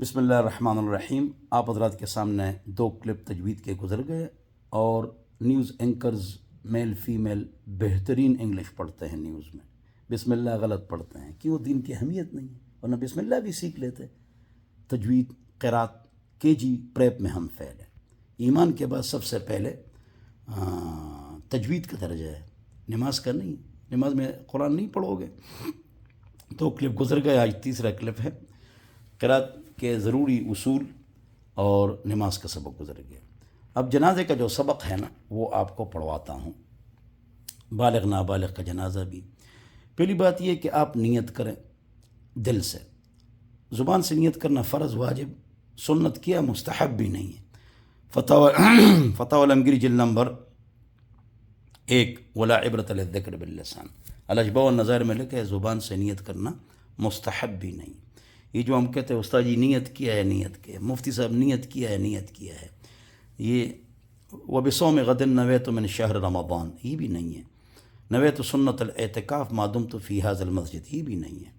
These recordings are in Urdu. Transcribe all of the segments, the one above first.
بسم اللہ الرحمن الرحیم۔ آپ حضرات کے سامنے دو کلپ تجوید کے گزر گئے، اور نیوز اینکرز میل فیمیل بہترین انگلش پڑھتے ہیں نیوز میں، بسم اللہ غلط پڑھتے ہیں، کیوں؟ دین کی اہمیت نہیں ہے، ورنہ بسم اللہ بھی سیکھ لیتے۔ تجوید قرات KG پریپ میں ہم فیل ہیں۔ ایمان کے بعد سب سے پہلے تجوید کا درجہ ہے، نماز کا نہیں۔ نماز میں قرآن نہیں پڑھو گے۔ دو کلپ گزر گئے، آج تیسرا کلپ ہے قرات کے ضروری اصول اور نماز کا سبق گزر گیا۔ اب جنازے کا جو سبق ہے نا، وہ آپ کو پڑھواتا ہوں، بالغ نابالغ کا جنازہ بھی۔ پہلی بات یہ کہ آپ نیت کریں دل سے، زبان سے نیت کرنا فرض، واجب، سنت کیا، مستحب بھی نہیں ہے۔ فتاوی علمگیری جلد نمبر 1 ولا عبرت للذکر باللسان، الاشباء والنظائر میں لکھا ہے زبان سے نیت کرنا مستحب بھی نہیں۔ یہ جو ہم کہتے ہیں استاد جی نیت کیا ہے، نیت کیا ہے، مفتی صاحب نیت کیا ہے، نیت کیا ہے، یہ وبصوم غد نویت من شہر رمضان، یہ بھی نہیں ہے۔ نویت سنت الاعتکاف ما دمت فی ھذا المسجد، یہ بھی نہیں ہے۔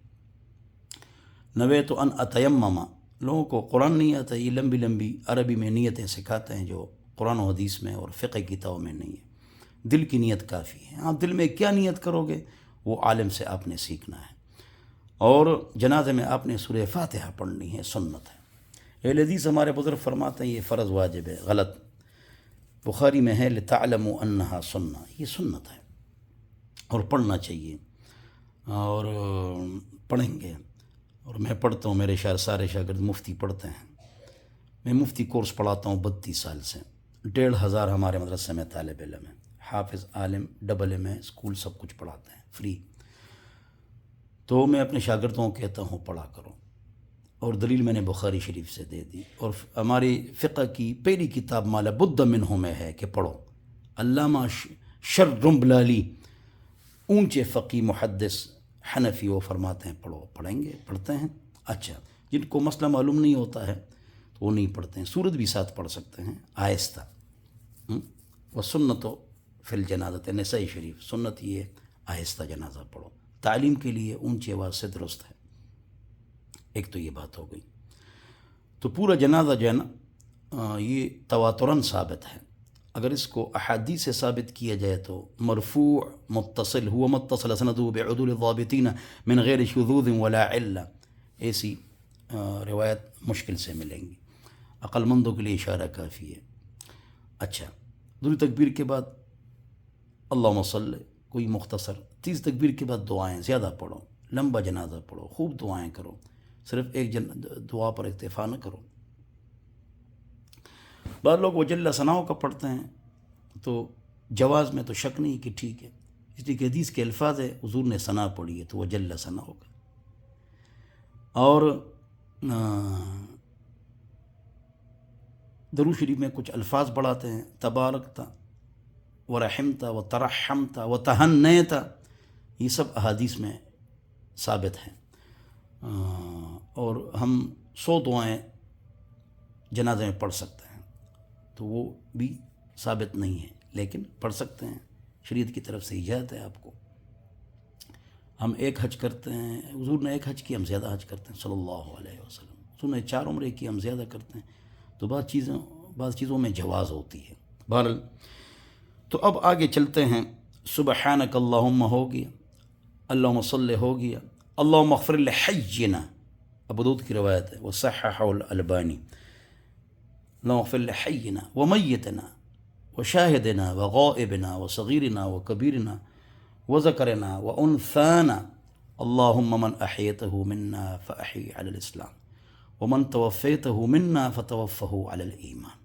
نویت ان اتیمم، لوگوں کو قرآن نہیں آتا، یہ لمبی لمبی عربی میں نیتیں سکھاتے ہیں جو قرآن و حدیث میں اور فقہ کتابوں میں نہیں ہے۔ دل کی نیت کافی ہے۔ آپ دل میں کیا نیت کرو گے وہ عالم سے آپ نے سیکھنا ہے۔ اور جنازے میں آپ نے سورہ فاتحہ پڑھنی ہے، سنت ہے۔ اہل حدیث ہمارے بزرگ فرماتے ہیں یہ فرض واجب ہے، غلط۔ بخاری میں ہے لتعلموا انہا سنہ، یہ سنت ہے اور پڑھنا چاہیے، اور پڑھیں گے۔ اور میں پڑھتا ہوں، میرے سارے شاگرد مفتی پڑھتے ہیں۔ میں مفتی کورس پڑھاتا ہوں 32 سال سے، 1500 ہمارے مدرسے میں طالب علم ہیں، حافظ، عالم، AA میں اسکول سب کچھ پڑھاتے ہیں فری۔ تو میں اپنے شاگردوں کو کہتا ہوں پڑھا کرو، اور دلیل میں نے بخاری شریف سے دے دی، اور ہماری فقہ کی پہلی کتاب ما لابد منہ میں ہے کہ پڑھو۔ علامہ شررمبلالی، اونچے فقی محدث حنفی، وہ فرماتے ہیں پڑھو۔ پڑھیں گے، پڑھتے ہیں۔ اچھا، جن کو مسئلہ معلوم نہیں ہوتا ہے تو وہ نہیں پڑھتے ہیں، سورت بھی ساتھ پڑھ سکتے ہیں آہستہ۔ وسنت فی الجنازۃ، نسائی شریف، سنت یہ آہستہ جنازہ پڑھو، تعلیم کے لیے اونچی آواز سے درست ہے۔ ایک تو یہ بات ہو گئی۔ تو پورا جنازہ جو ہے نا، یہ تواتراً ثابت ہے۔ اگر اس کو احادیث سے ثابت کیا جائے تو مرفوع متصل ہوا، متصل سندہ بعدول الضابطین من غیر شذوذ ولا علہ، ایسی روایت مشکل سے ملیں گی، عقل مندوں کے لیے اشارہ کافی ہے۔ اچھا، دوسری تکبیر کے بعد اللہم صلی، کوئی مختصر۔ تیسری تکبیر کے بعد دعائیں زیادہ پڑھو، لمبا جنازہ پڑھو، خوب دعائیں کرو، صرف ایک دعا پر اکتفا نہ کرو۔ بعض لوگ وجل ثناؤ کا پڑھتے ہیں، تو جواز میں تو شک نہیں کہ ٹھیک ہے، اس لیے کہ حدیث کے الفاظ ہے، حضور نے ثنا پڑھی ہے تو وجل ثناؤ کا۔ اور درود شریف میں کچھ الفاظ بڑھاتے ہیں، تبارکتا ورحمتا وترحمتا وتہنیتا، یہ سب احادیث میں ثابت ہیں۔ اور ہم 100 دعائیں جنازے میں پڑھ سکتے ہیں، تو وہ بھی ثابت نہیں ہے، لیکن پڑھ سکتے ہیں، شریعت کی طرف سے اجازت ہے آپ کو۔ ہم ایک حج کرتے ہیں، حضور نے ایک حج کی، ہم زیادہ حج کرتے ہیں صلی اللہ علیہ وسلم۔ حضور نے 4 عمرے کی، ہم زیادہ کرتے ہیں، تو بعض چیزوں میں جواز ہوتی ہے۔ بہرحال تو اب آگے چلتے ہیں۔ سبحانک اللہم ہو گیا، اللہم صلی ہو گیا، اللہم اغفر لحینا، ابو داؤد کی روایت ہے، وصححہ الالبانی، اللہم اغفر لحینا ومیتنا وشاہدنا وغائبنا وصغیرنا وکبیرنا وذکرنا وانثانا، اللہم من احیتہ منا فاحی علی الاسلام ومن توفیتہ منا فتوفہ علی الایمان۔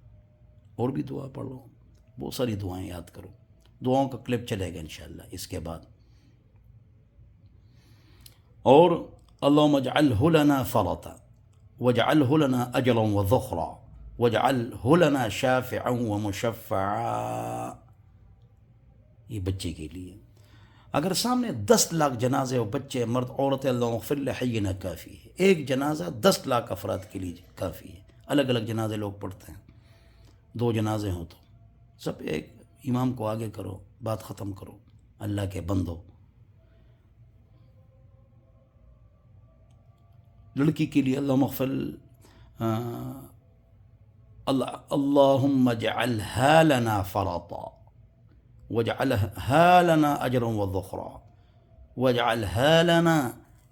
اور بھی دعا پڑھو، بہت ساری دعائیں یاد کرو، دعاؤں کا کلپ چلے گا انشاءاللہ اس کے بعد۔ اور اللہم اجعلہ لنا فرطا واجعلہ لنا اجرا وذخرا واجعلہ لنا شافعا ومشفعا، یہ بچے کے لیے۔ اگر سامنے 10 لاکھ جنازے اور بچے، مرد، عورتیں، اللہم اغفر لحینا کافی ہے۔ ایک جنازہ 10 لاکھ افراد کے لیے کافی ہے۔ الگ الگ جنازے لوگ پڑھتے ہیں، 2 جنازے ہوں تو سب ایک امام کو آگے کرو، بات ختم کرو، اللہ کے بندو۔ لڑکی کے لیے اللہم اغفر اللهم اجعلها لنا فرطا واجعلها لنا اجرا وذخرا واجعلها لنا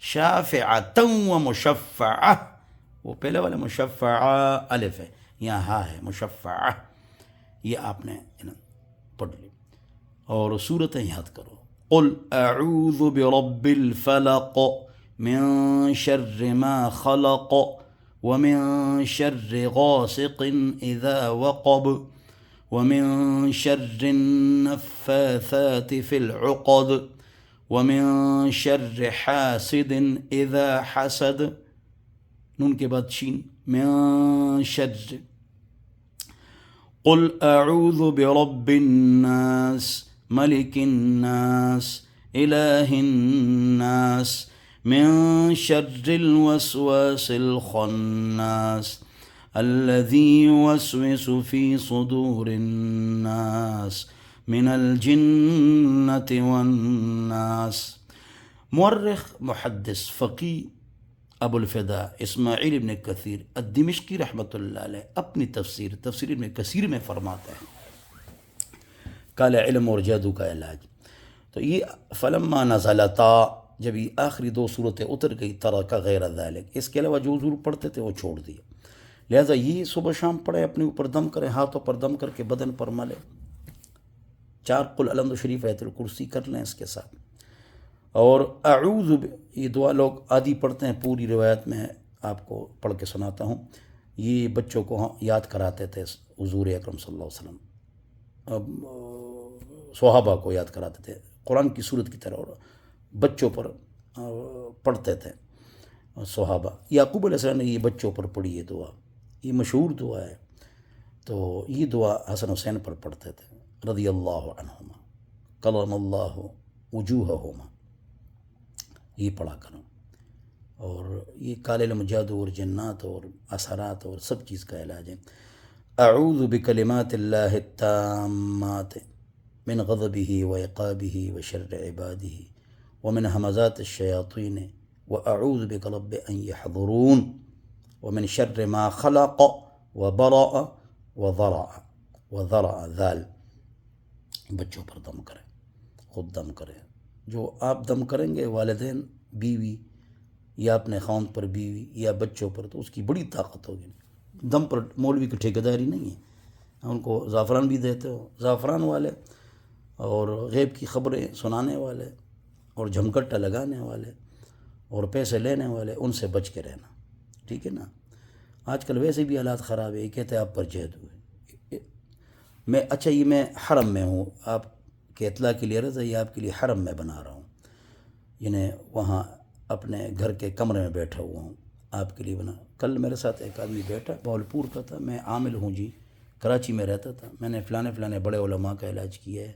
شافعة ومشفعة. وہ پہلے والے مشفعہ الف ہے، یہاں ہا ہے مشفعہ، یہ آپ نے پڑھ لی. اور صورتیں یاد کرو. قل اعوذ برب الفلق من شر ما خلق ومن شر غاسق اذا وقب ومن شر النفاثات في العقد ومن شر حاسد اذا حسد. نون کے بعد شین. من شر. قل اعوذ برب الناس ملك الناس اله الناس من شر الوسواس الخناس الذي يوسوس في صدور الناس من الجنة والناس. مورخ محدث فقی ابو الفدا اسماعیل ابن کثیر الدمشقی رحمۃ اللہ علیہ اپنی تفسیر ابن کثیر میں فرماتا ہے کالے علم اور جادو کا علاج. تو یہ فلما نزلتا، جب یہ آخری دو صورتیں اتر گئی، ترک غیر ذالک، اس کے علاوہ جو حضور پڑھتے تھے وہ چھوڑ دیا. لہذا یہ صبح شام پڑھے، اپنے اوپر دم کریں، ہاتھوں پر دم کر کے بدن پر ملے. 4 قل الحمد شریف آیت الکرسی کر لیں اس کے ساتھ. اور اعوذ یہ دعا لوگ عادی پڑھتے ہیں، پوری روایت میں آپ کو پڑھ کے سناتا ہوں. یہ بچوں کو یاد کراتے تھے حضور اکرم صلی اللہ علیہ وسلم، صحابہ کو یاد کراتے تھے قرآن کی صورت کی طرح، اور بچوں پر پڑھتے تھے صحابہ. یعقوب علیہ السلام نے یہ بچوں پر پڑھی، یہ دعا یہ مشہور دعا ہے. تو یہ دعا حسن حسین پر پڑھتے تھے رضی اللہ عنہما کرم اللہ وجوہہما. یہ پڑھا کرو. اور یہ کالے علم جادو اور جنات اور اثرات اور سب چیز کا علاج ہے. اعوذ بکلمات اللہ التامات من غضبہ وعقابہ وشر عبادہ ومن همزات الشیاطین واعوذ بک رب ان یحضرون ومن شر ما خلق وبرأ وذرع ذال. بچوں پر دم کریں، خود دم کریں. جو آپ دم کریں گے والدین، بیوی یا اپنے خاوند پر بیوی یا بچوں پر، تو اس کی بڑی طاقت ہوگی. دم پر مولوی کی ٹھیکیداری نہیں ہے. ان کو زعفران بھی دیتے ہو، زعفران والے اور غیب کی خبریں سنانے والے اور جھمکٹا لگانے والے اور پیسے لینے والے، ان سے بچ کے رہنا، ٹھیک ہے نا. آج کل ویسے بھی حالات خراب ہے. یہ کہتے ہیں آپ پر جادو ہے. اچھا یہ میں حرم میں ہوں، آپ کے اطلاع کے لیے عرض ہے، یہ آپ کے لیے حرم میں بنا رہا ہوں، یعنی وہاں اپنے گھر کے کمرے میں بیٹھا ہوا ہوں، آپ کے لیے بنا. کل میرے ساتھ ایک آدمی بیٹھا، بہاولپور کا تھا، میں عامل ہوں جی، کراچی میں رہتا تھا، میں نے فلانے بڑے علماء کا علاج کیا ہے.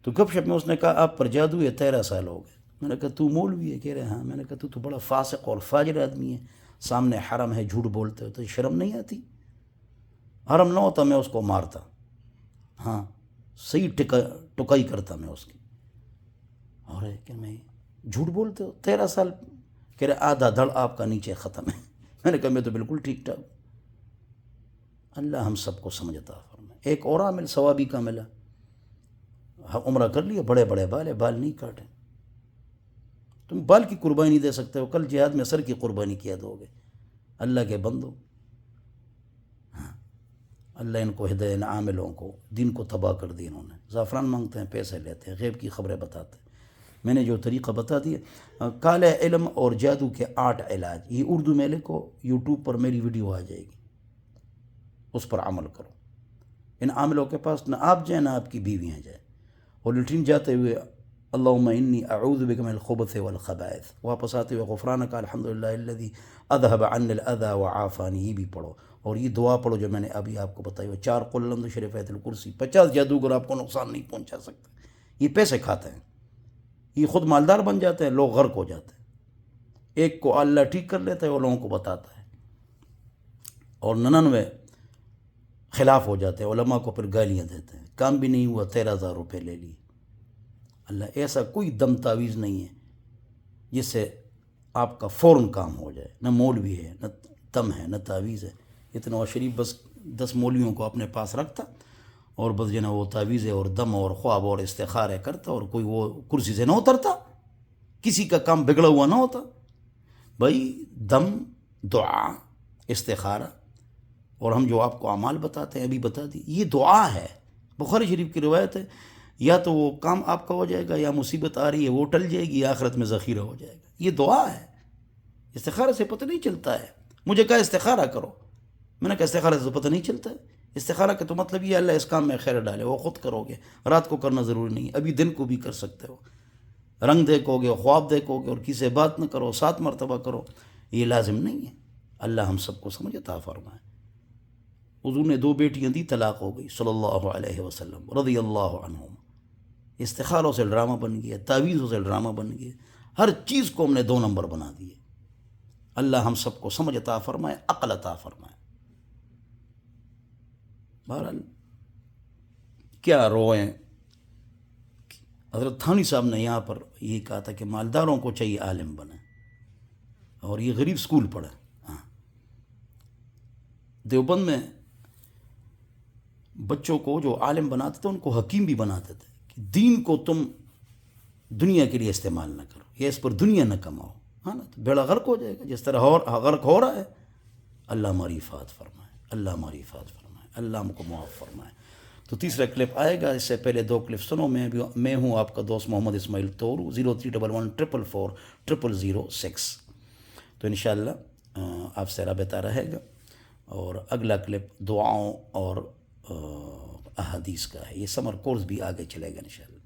تو گپ شپ میں اس نے کہا آپ پر جادو ہے، 13 سال ہو گئے. میں نے کہا تو مولوی ہے؟ کہہ رہے ہاں. میں نے کہا تو بڑا فاسق اور فاجر آدمی ہے، سامنے حرم ہے جھوٹ بولتے ہو، تو شرم نہیں آتی؟ حرم نہ ہوتا میں اس کو مارتا، ہاں صحیح ٹکائی کرتا میں اس کی. اور ہے کہ میں جھوٹ بولتے ہو 13 سال؟ کہہ رہے آدھا دھڑ آپ کا نیچے ختم ہے. میں نے کہا میں تو بالکل ٹھیک ٹھاک. اللہ ہم سب کو سمجھتا فرمائے. ایک اور عامل ثوابی کا ملا، عمرہ کر لیا، بڑے بڑے بال نہیں کاٹے. تم بال کی قربانی نہیں دے سکتے ہو، کل جہاد میں سر کی قربانی کیا دو گے. اللہ کے بندو، ہاں اللہ ان کو ہدایت، ان عاملوں کو دین کو تباہ کر دی. انہوں نے زعفران مانگتے ہیں، پیسے لیتے ہیں، غیب کی خبریں بتاتے ہیں. میں نے جو طریقہ بتا دیا، کالے علم اور جادو کے 8 علاج، یہ اردو میں لکھو، یوٹیوب پر میری ویڈیو آ جائے گی، اس پر عمل کرو. ان عاملوں کے پاس نہ آپ جائیں نہ آپ کی بیویاں جائیں. اور لیٹرین جاتے ہوئے اللہم انی اعوذ بک من الخبث والخبائث، واپس آتے ہوئے غفرانک الحمدللہ الذی اذهب عنی الاذی وعافانی، یہ بھی پڑھو. اور یہ دعا پڑھو جو میں نے ابھی آپ کو بتائی، 4 قل الحمد شریف آیت الکرسی. 50 جادوگر آپ کو نقصان نہیں پہنچا سکتے. یہ پیسے کھاتے ہیں، یہ خود مالدار بن جاتے ہیں، لوگ غرق ہو جاتے ہیں. ایک کو اللہ ٹھیک کر لیتا ہے، وہ لوگوں کو بتاتا ہے، اور 99 خلاف ہو جاتے ہیں، علماء کو پھر گالیاں دیتے ہیں. کام بھی نہیں ہوا، 13,000 روپے لے لی. اللہ ایسا کوئی دم تعویذ نہیں ہے جس سے آپ کا فوراً کام ہو جائے. نہ مولوی ہے، نہ دم ہے نہ تعویذ ہے. یہ نواز شریف بس 10 مولویوں کو اپنے پاس رکھتا اور بس جو نا وہ تعویذ اور دم اور خواب اور استخارے کرتا اور کوئی وہ کرسی سے نہ اترتا, کسی کا کام بگڑا ہوا نہ ہوتا. بھائی دم, دعا, استخارہ اور ہم جو آپ کو اعمال بتاتے ہیں ابھی بتا دی, یہ دعا ہے. بخاری شریف کی روایت ہے, یا تو وہ کام آپ کا ہو جائے گا یا مصیبت آ رہی ہے وہ ٹل جائے گی یا آخرت میں ذخیرہ ہو جائے گا. یہ دعا ہے. استخارہ سے پتہ نہیں چلتا ہے. مجھے کہا استخارہ کرو, میں نے کہا استخارہ سے تو پتہ نہیں چلتا ہے. استخارہ کا تو مطلب یہ اللہ اس کام میں خیر ڈالے, وہ خود کرو گے, رات کو کرنا ضروری نہیں, ابھی دن کو بھی کر سکتے ہو. رنگ دیکھو گے, خواب دیکھو گے اور کسی سے بات نہ کرو, 7 مرتبہ کرو, یہ لازم نہیں ہے. اللہ ہم سب کو سمجھ عطا فرمائے. حضور نے 2 بیٹیاں دی, طلاق ہو گئی صلی اللہ علیہ وسلم رضی اللہ عنہم. استخاروں سے ڈرامہ بن گیا, تعویذوں سے ڈرامہ بن گیا, ہر چیز کو ہم نے 2 نمبر بنا دیے. اللہ ہم سب کو سمجھ عطا فرمائے, عقل عطا فرمائے. بہرحال کیا روئیں. حضرت تھانوی صاحب نے یہاں پر یہ کہا تھا کہ مالداروں کو چاہیے عالم بنے اور یہ غریب سکول پڑھے. ہاں, دیوبند میں بچوں کو جو عالم بناتے تھے ان کو حکیم بھی بناتے تھے کہ دین کو تم دنیا کے لیے استعمال نہ کرو یا اس پر دنیا نہ کماؤ, ہاں نا, تو بیڑا غرق ہو جائے گا جس طرح غرق ہو رہا ہے. اللہ ہماری حفاظت فرمائے, اللہ ہماری حفاظت فرمائے, اللہ ہم کو معاف فرمائے. تو تیسرا کلپ آئے گا, اس سے پہلے 2 کلپ سنو. میں ہوں آپ کا دوست محمد اسماعیل تورو, 0311444006. تو انشاءاللہ آپ سے رابطہ رہے گا. اور اگلا کلپ دعاؤں اور احادیث کا ہے. یہ سمر کورس بھی آگے چلے گا انشاءاللہ.